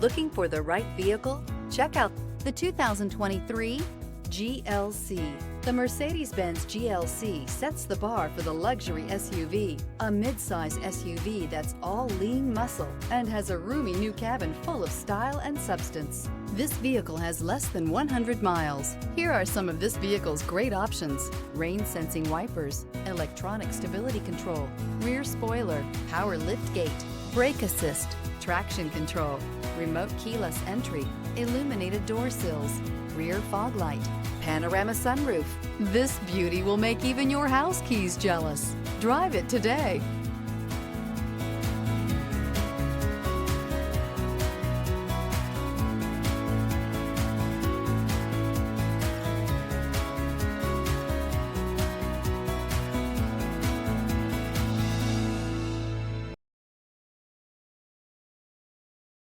Looking for the right vehicle? Check out the 2023 GLC. The Mercedes-Benz GLC sets the bar for the luxury SUV, a mid-size SUV that's all lean muscle and has a roomy new cabin full of style and substance. This vehicle has less than 100 miles. Here are some of this vehicle's great options: rain-sensing wipers, electronic stability control, rear spoiler, power liftgate, brake assist, traction control, remote keyless entry, illuminated door sills, rear fog light, panorama sunroof. This beauty will make even your house keys jealous. Drive it today.